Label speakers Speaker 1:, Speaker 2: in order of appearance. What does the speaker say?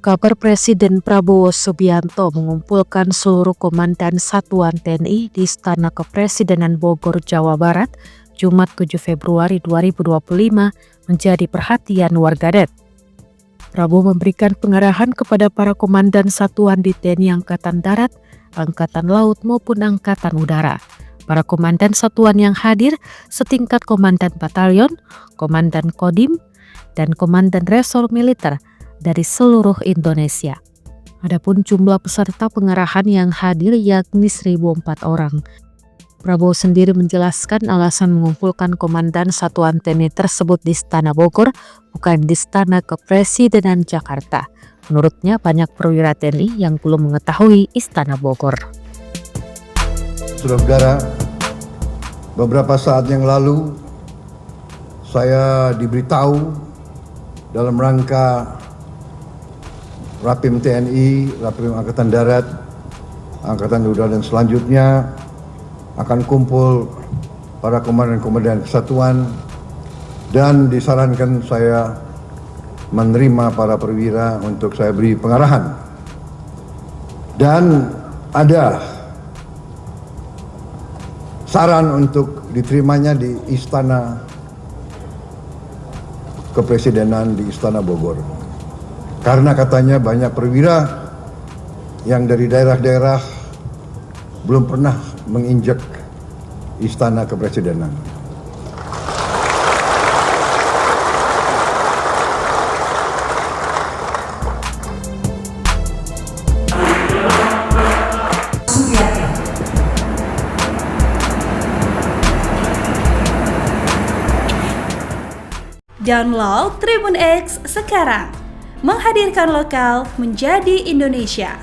Speaker 1: Kabar Presiden Prabowo Subianto mengumpulkan seluruh komandan satuan TNI di Istana Kepresidenan Bogor, Jawa Barat, Jumat 7 Februari 2025 menjadi perhatian warganet. Prabowo memberikan pengarahan kepada para komandan satuan di TNI Angkatan Darat, Angkatan Laut maupun Angkatan Udara. Para komandan satuan yang hadir setingkat komandan batalion, komandan kodim, dan komandan resor militer dari seluruh Indonesia. Adapun jumlah peserta pengarahan yang hadir yakni 1.004 orang. Prabowo sendiri menjelaskan alasan mengumpulkan komandan satuan TNI tersebut di Istana Bogor, bukan di Istana Kepresidenan Jakarta. Menurutnya banyak perwira TNI yang belum mengetahui Istana Bogor.
Speaker 2: Saudara, beberapa saat yang lalu saya diberitahu dalam rangka Rapim TNI, Rapim Angkatan Darat, Angkatan Udara dan selanjutnya akan kumpul para komandan-komandan kesatuan dan disarankan saya menerima para perwira untuk saya beri pengarahan. Dan ada saran untuk diterimanya di Istana Kepresidenan di Istana Bogor. Karena katanya banyak perwira yang dari daerah-daerah belum pernah menginjak Istana Kepresidenan.
Speaker 3: Download Tribun X sekarang, menghadirkan lokal menjadi Indonesia.